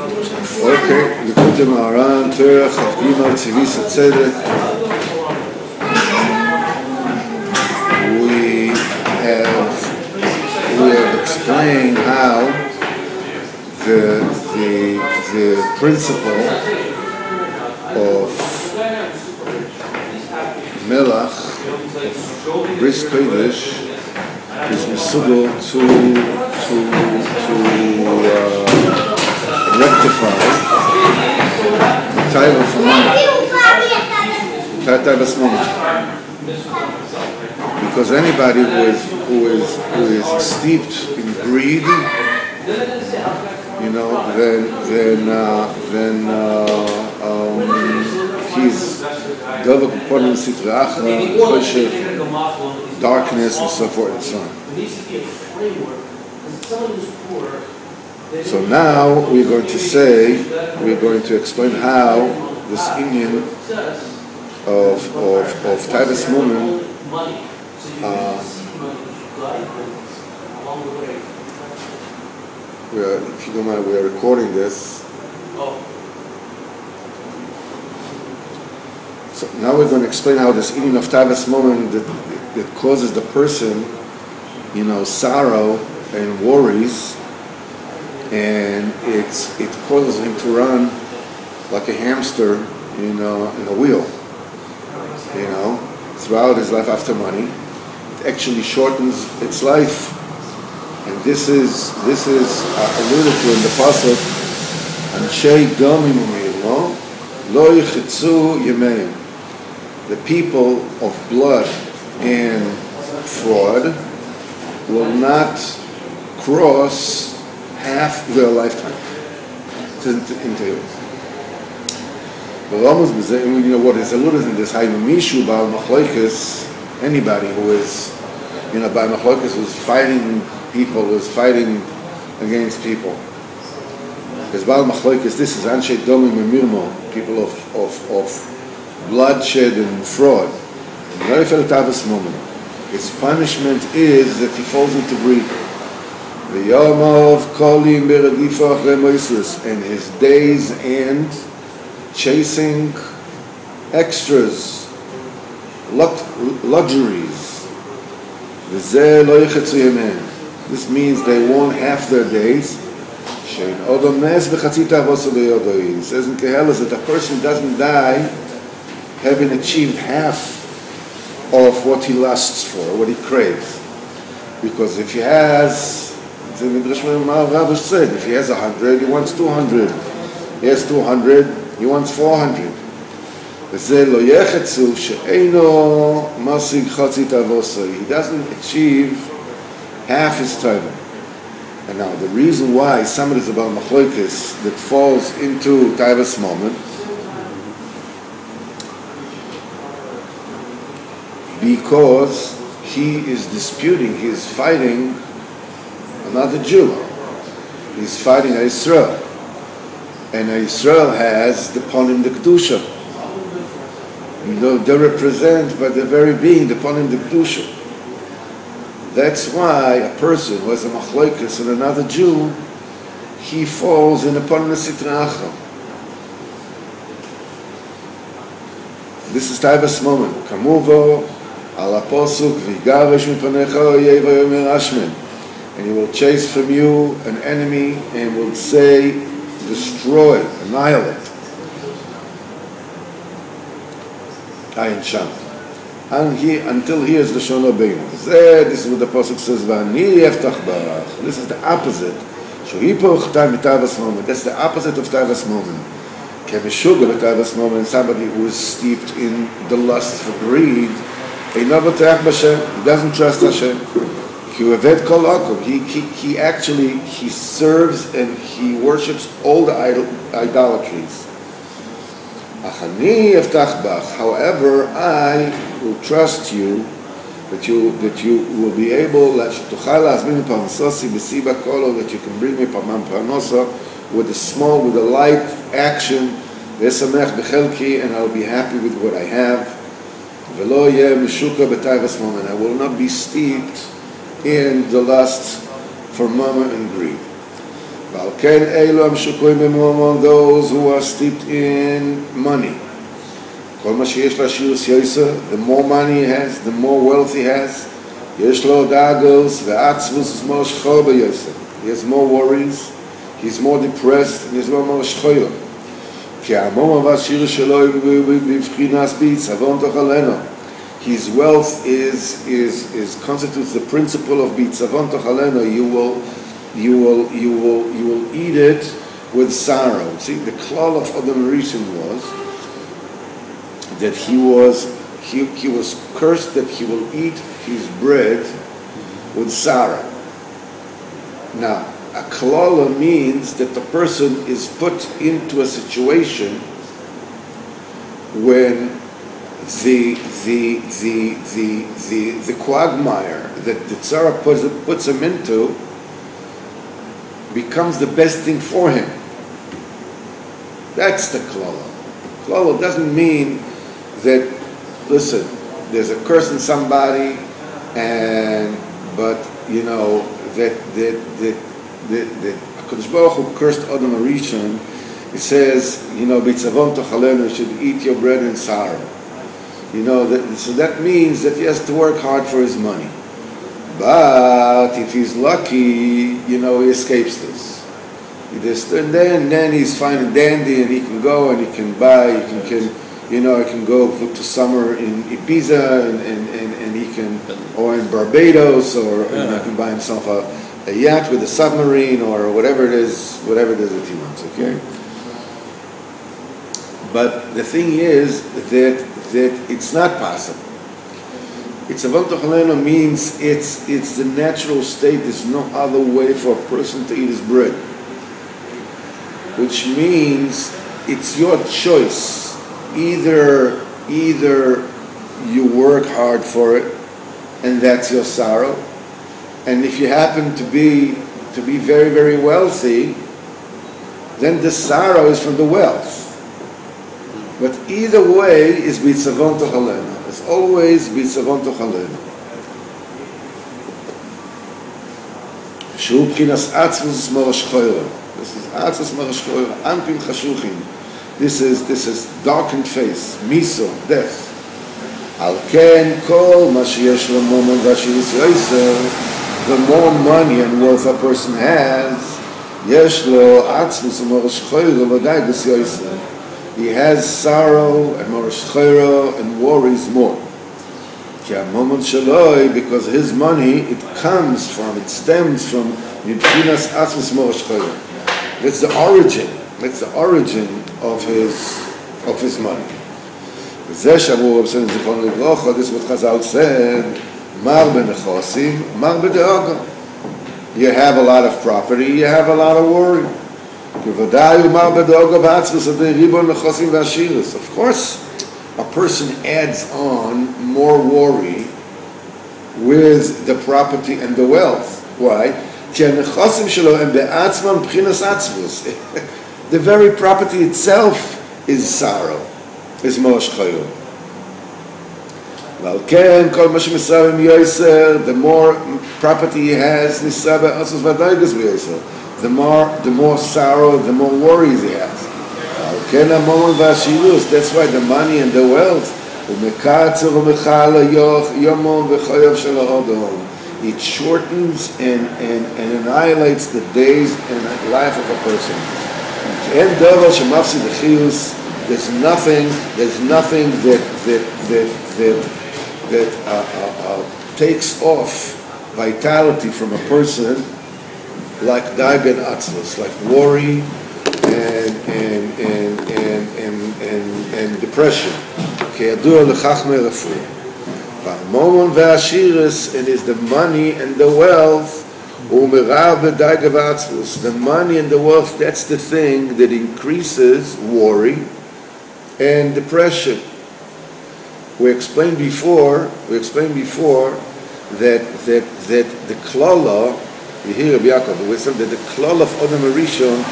Okay, Likutei Moharan, Terech, Avgima, Tzivis, Tzedek. We have explained how the principle of Melach, of Bris Kodesh, is misugol to rectify the type of moment. Because anybody who is steeped in greed, you know, then he's darkness and so forth and so on. So now we're going to explain how this Indian of Taivas Mumen if you don't mind, we are recording this. So now we're going to explain how this eating of Taivas Mumen that causes the person, you know, sorrow and worries, and it causes him to run like a hamster, you know, in a wheel, you know, throughout his life after money. It actually shortens its life, and this is alluded to in the pasuk, Anshei Domim U'Mirmo Lo Yichitzu Yemeim. The people of blood and fraud will not cross half their lifetime. It isn't entailed. But almost, you know, what is alluded in this Haynu Mishu Ba'al Machlokes, anybody who is, you know, Ba'al Machlokes who's fighting people, who's fighting against people. Because Ba'al Machlokes, this is Anshe Domim U'Mirmo, people of bloodshed and fraud. Its punishment is that he falls into greed. And his days end chasing extras, luxuries. This means they won't half their days. It says in Kehelas that a person doesn't die having achieved half of what he lusts for, what he craves. Because if he has, if he has 100, he wants 200. He has 200, he wants 400. He doesn't achieve half his taiva. And now the reason why somebody is about machlokes that falls into taivas moment, because he is disputing, he is fighting another Jew. He's fighting Israel. And Israel has the Ponim the Kedusha. You know, they represent by the very being the Ponim the Kedusha. That's why a person who has a machlokes and another Jew, he falls in the Ponim the Sitra Achra. This is Taivas moment. Kamuvo Ala posuk v'garesh mipanecha oyev hayomer ashmen, and he will chase from you an enemy and will say, destroy, annihilate. Ayin Sham. Until he is the Shon Rabbeinu. This is what the posuk says. V'ani eftach barach. This is the opposite. Shohipoch time b'tavas moment. That's the opposite of tavas moment. Kemeshuga b'tavas moment. Somebody who is steeped in the lust for greed. He doesn't trust Hashem. He actually serves and he worships all the idolatries. However, I will trust you that you will be able that you can bring me with a small, with a light action, and I'll be happy with what I have. I will not be steeped in the lust for mammon and greed. Those who are steeped in money. The more money he has, the more wealth he has. He has more worries, he's more depressed, and he's more shchoyo. His wealth is constitutes the principle of bitzavon tochaleno. You will eat it with sorrow. See, the klal of Adam Rishon was that he was cursed that he will eat his bread with sorrow. Now, a klala means that the person is put into a situation when the quagmire that the tzara puts him into becomes the best thing for him. That's the klala. Klala doesn't mean that, listen, there's a curse in somebody, but you know that HaKadosh Baruch Hu cursed Adam Arishon. It says, you know, bitzavon tochalenu, you should eat your bread in sorrow. You know, so that means that he has to work hard for his money. But if he's lucky, you know, he escapes this. And then he's fine and dandy, and he can go and he can buy, he can go to summer in Ibiza, and he can, or in Barbados, or he can buy himself a yacht with a submarine, or whatever it is that he wants, okay? But the thing is that it's not possible. It's avon tochaleno means it's the natural state. There's no other way for a person to eat his bread, which means it's your choice. Either you work hard for it, and that's your sorrow. And if you happen to be very, very wealthy, then the sorrow is from the wealth. But either way is bitzavon tochalenu. It's always bitzavon tochalenu. Shu b'chinas atzvus morosh choyra. This is atzvus morosh choyra. Anpim chashuchim. This is darkened face, miso, death. Al ken kol ma sheyesh lo momon v'ashiris yoyser. The more money and wealth a person has, yesh lo atzvus morosh choyra v'dai b's yoyser. He has sorrow and morosh choyra and worries more. Because his money, it stems from Yibchinas Atzvus Morosh Choyra. That's the origin of his money. This is what Chazal said, Mar benechosim, mar bedeoga. You have a lot of property, you have a lot of worry. Of course, a person adds on more worry with the property and the wealth. Why? The very property itself is sorrow, is morosh choyra. The more property he has, the more sorrow, the more worries he has. That's why the money and the wealth, it shortens and annihilates the days and life of a person. There's nothing that takes off vitality from a person like daga and atzlus, like worry and depression. And is the money and the wealth. The money and the wealth, that's the thing that increases worry and depression. We explained before that the klala, we hear Rabbi Yaakov, we said that the klala of Adam Arishon,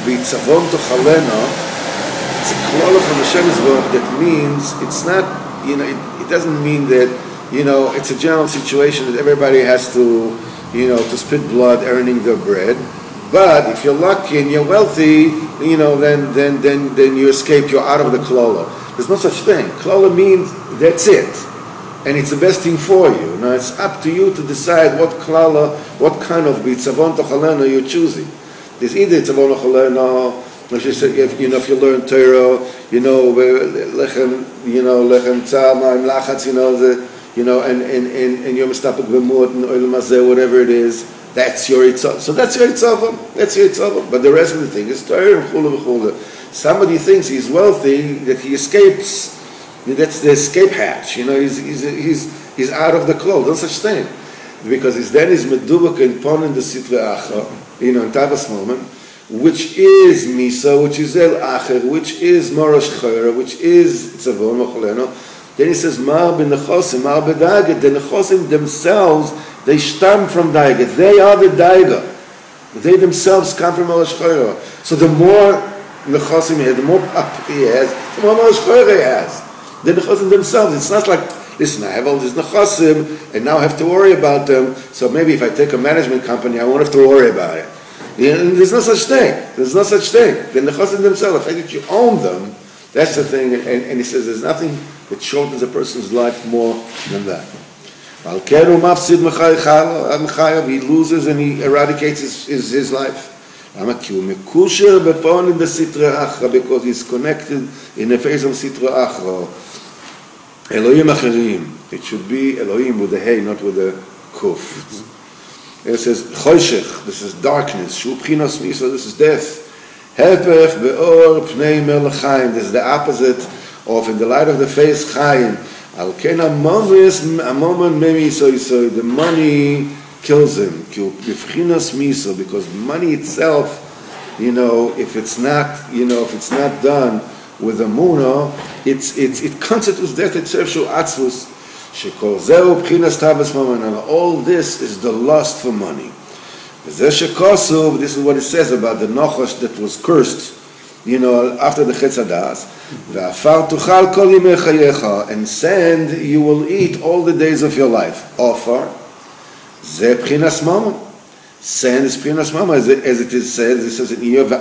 bitzavon tochalena, it's a klala from Hashem Yisborach that means it's not, it doesn't mean that, it's a general situation that everybody has to, to spit blood earning their bread. But if you're lucky and you're wealthy, then you escape. You're out of the klola. There's no such thing. Klola means that's it, and it's the best thing for you. Now it's up to you to decide what klala, what kind of bitzavon tochalena you're choosing. There's either tzavon tochalena, if you learn Torah, lechem tzalma and lachatz, and you're mistapek b'mut and oil mazeh, whatever it is. That's your itzavon. So that's your itzavon. That's your itzavon. But the rest of the thing is Torah and chula v'chula. Somebody thinks he's wealthy, that he escapes. That's the escape hatch. He's out of the clothes. No such thing, because then he's medubak and pon in the sitra acha. In Tavas moment, which is misa, which is el acher, which is morosh chayra, which is tzavon v'choleno. Then he says mar b'nechosim, mar b'daget. The nechosim themselves, they stem from daiga. They are the daiga. They themselves come from morosh chayra. So the more nechosim he has, the more property he has, the more morosh chayra he has. The nechosim themselves, it's not like, listen, I have all these nechosim, and now I have to worry about them, so maybe if I take a management company, I won't have to worry about it. There's no such thing. There's no such thing. The nechosim themselves, the fact that you own them, that's the thing, and he says there's nothing that shortens a person's life more than that. He loses and he eradicates his life. Because he's connected in the face of Sitra Achra. Elohim Acherim. It should be Elohim with the Hey, not with the Kuf. It says Choshech. This is darkness. Shu Pchinos Miso. This is death. Hepech Be'or Pnei Mel Chaim. This is the opposite of in the light of the face Chaim. Al Ken Amomis Amomon Memiso Yisoy. The money kills him. Pchinos Miso, because money itself, if it's not done with a muna, it constitutes death itself. Shu atzvus shekol zeu pchinas tavas mammon, and all this is the lust for money. This is what it says about the Nachash that was cursed, after the Chetz Hadas. Ve'afar tuchal kol yimei chayecha, and sand you will eat all the days of your life. Ofar ze pchinas mammon. Sand is pchinas mammon, as it is said. It says in Iyov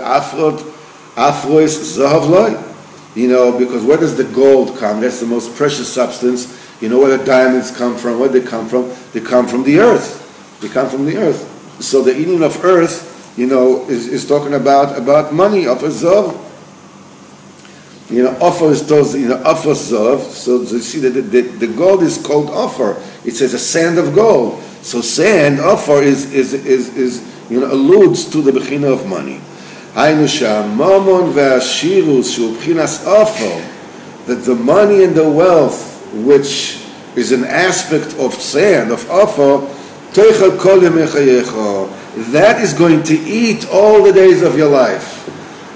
afro is zahav loy. Because where does the gold come? That's the most precious substance. Where the diamonds come from? Where they come from? They come from the earth. They come from the earth. So the eating of earth, is talking about money, of a zav. Offer is told, offer zav. So you see that the gold is called offer. It says a sand of gold. So sand, offer is alludes to the bechina of money. That the money and the wealth, which is an aspect of sand, of offer, that is going to eat all the days of your life.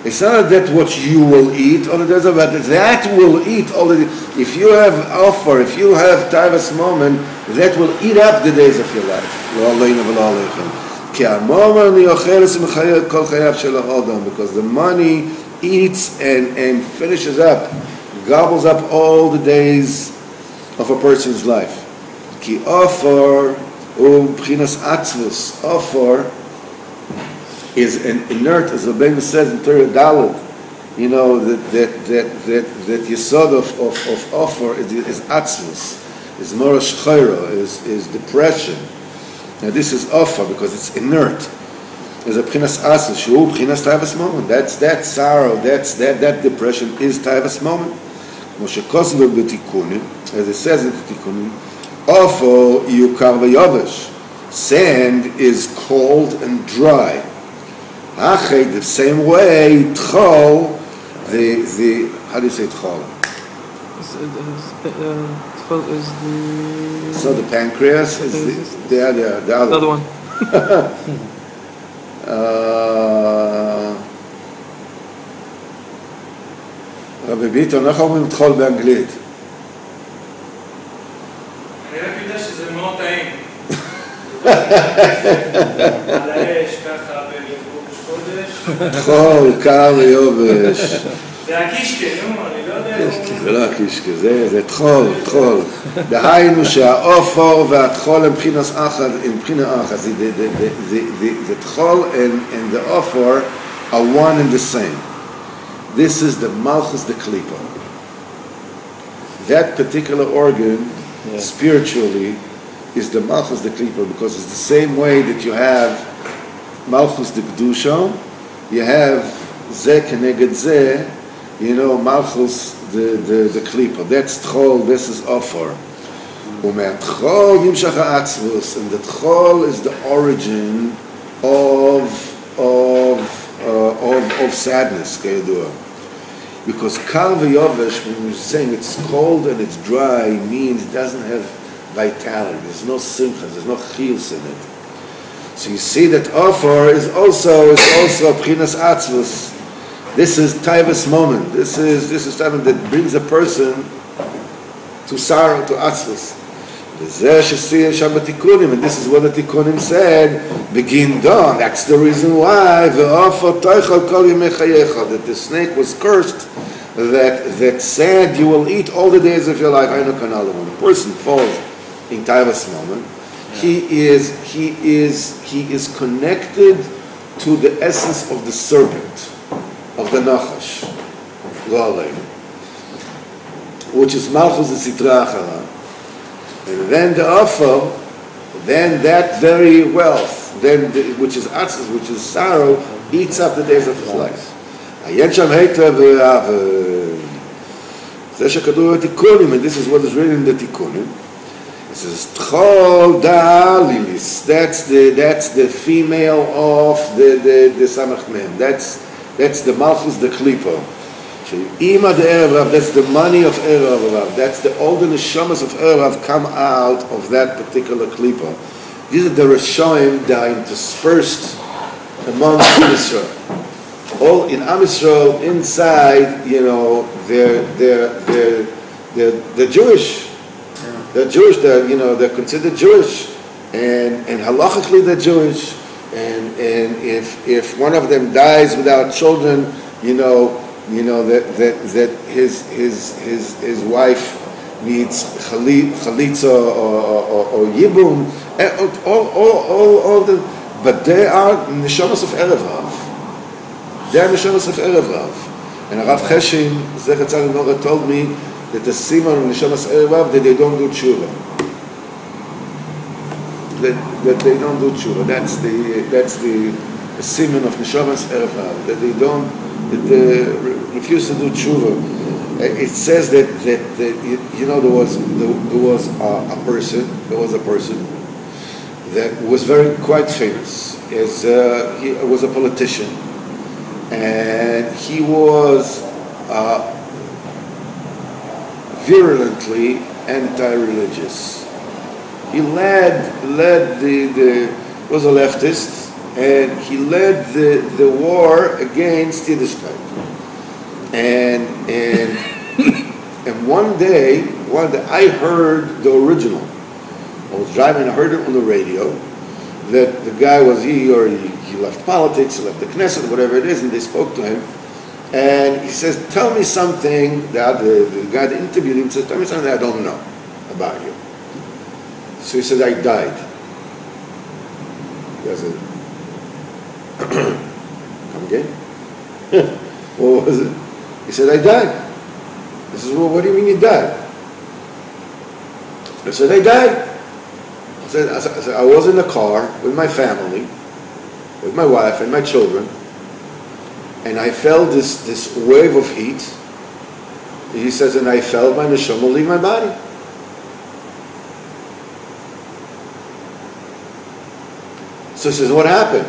It's not that what you will eat all the days of your life, that will eat all the days. If you have offer, if you have Taivas moment, that will eat up the days of your life. Because the money eats and finishes up, gobbles up all the days of a person's life. Ki offer offer is an inert, as the Rebbeinu says in Torah Dalet, that yesod of offer is atzvus, is morosh chayra, is depression. Now this is offer because it's inert. There's a pchinas asus, shu pchinas taivas moment. That's that sorrow, that depression is taivas moment. Moshe Kosovo b'tikunim, as it says in the tikunim, offer yukar v'yovesh. Sand is cold and dry. Achay, the same way, tchol, the how do you say tchol? Tchol is the... So the pancreas is the other one. רבי ביטון, איך אומרים תחול באנגלית? אני רק יודע שזה מאוד טעים. על האש, ככה בראש חודש. תחול, קר ויובש. זה הקישקה, נו, אני לא יודע. זה לא הקישקה, זה תחול, תחול. דהיינו שהאופור והתחול הם מבחינת אחת, the תחול and the אופור are one and the same. This is the Malchus the Klipa. That particular organ, spiritually, is the Malchus the Klipa, because it's the same way that you have Malchus the Kedusha, you have Zeh Keneged Zeh, Malchus the Klipa. That's Tchol, this is Ofor. U'me'atchol Yimshach ha'atzvus, and the Tchol is the origin of sadness, kayadua. Because Kal v'yovesh, when you're saying it's cold and it's dry, means it doesn't have vitality. There's no simcha, there's no chiyus in it. So you see that Ofor is also Pchinas Atzvus. This is Taivas moment. This is time that brings a person to sorrow, to Atzvus. And this is what the Tikkunim said. Begin dawn. That's the reason why that the snake was cursed. That said, you will eat all the days of your life. When a person falls in Taivas moment, he is connected to the essence of the serpent, of the Nachash, which is Malchus the Sitra Achara. And then the Ofer, then that very wealth, which is Atzis, which is sorrow, eats up the days of his life. And this is what is written in the Tikkunim. It says Tchol Dalilis. That's the female of the Samach Mem. That's the Malchus the Klipa. Ima the Erev, that's the money of Erev. That's the all the neshamas of Erev come out of that particular Klipa. These are the Rishonim that are interspersed among Israel. All in Am Yisrael, inside, they're Jewish. They're Jewish. They're considered Jewish, and halachically they're Jewish. And if one of them dies without children, that his wife needs chalitza or yibum. All the, but they are neshamas of Erev Rav. They are neshamas of Erev Rav. And Rav Cheshin Zecher Tzaddik Nora told me that the simon of neshamas Erev Rav, that they don't do tshuva. That they don't do tshuva. That's the simon of neshamas Erev Rav. That they refuse to do tshuva. It says that there was a person that was quite famous. He was a politician, and he was virulently anti-religious. He was a leftist, and he led the war against Yiddishkeit. And one day I heard the original. I was driving, I heard it on the radio that the guy he left politics, he left the Knesset, whatever it is, and they spoke to him. And he says, tell me something, the guy that interviewed him says, tell me something that I don't know about you. So he said, I died. He goes, come again? What was it? He said, I died. He says, well, what do you mean you died? I said, I died. I said, I was in the car with my family, with my wife and my children, and I felt this wave of heat. He says, and I felt my neshama leave my body. So he says, what happened?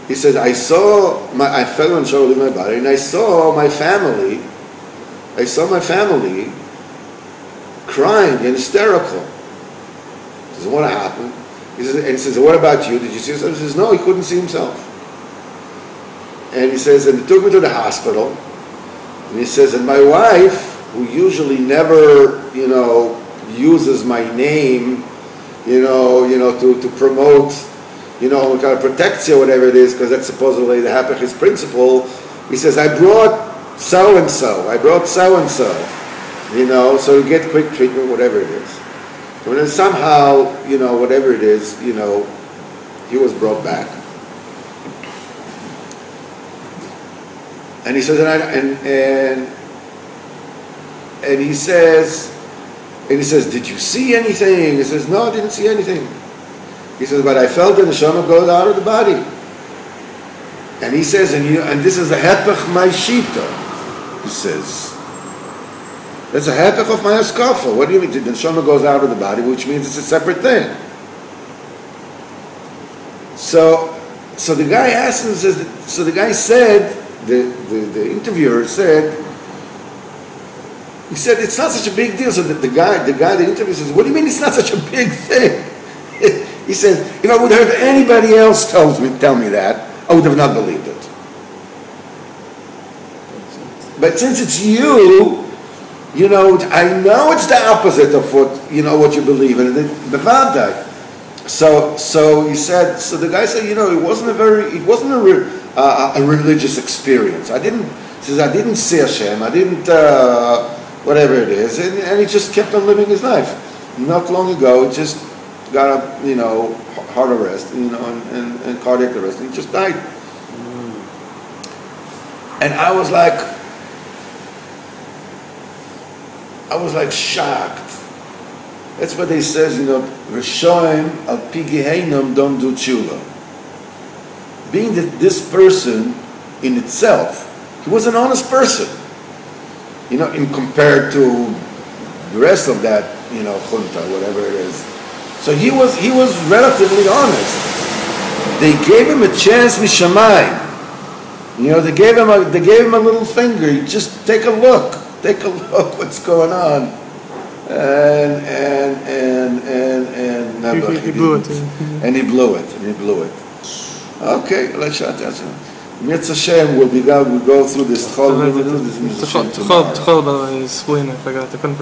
He said, I felt my neshama leave my body, and I saw my family crying and hysterical. He says, what happened? He says, what about you? Did you see yourself? He says, no, he couldn't see himself. And he says, and they took me to the hospital. And he says, and my wife, who usually never, uses my name, to promote, kind of protects you, whatever it is, because that's supposedly the Hapachis principle. He says, I brought so-and-so. I brought so-and-so. So you get quick treatment, whatever it is. And then somehow, whatever it is, he was brought back. And he says, and he says, did you see anything? He says, no, I didn't see anything. He says, but I felt the neshama go out of the body. And he says, and this is the hepech my shita. He says, that's a hepech of my askafa. What do you mean? The neshama goes out of the body, which means it's a separate thing. So the guy asked him, so the guy said, the interviewer said, he said, it's not such a big deal. So the guy, the interviewer says, what do you mean it's not such a big thing? He says, if I would have heard anybody else tell me that, I would have not believed it. But since it's you, I know it's the opposite of what you believe in. So he said. So the guy said, it wasn't a religious experience. I didn't see Hashem. I didn't whatever it is, and he just kept on living his life. Not long ago, he just got a heart arrest, and cardiac arrest, and he just died. And I was like shocked. That's what they says, Rishoim al pi geheinom don't do tshuva. Being that this person in itself, he was an honest person, in compared to the rest of that, junta, whatever it is. So he was relatively honest. They gave him a chance mishamayim. They gave him a little finger. You just take a look what's going on. And he blew it. And he blew it. Okay, let's shut that down. Mitzvah Hashem will go through this. Tchol, I forgot. I couldn't.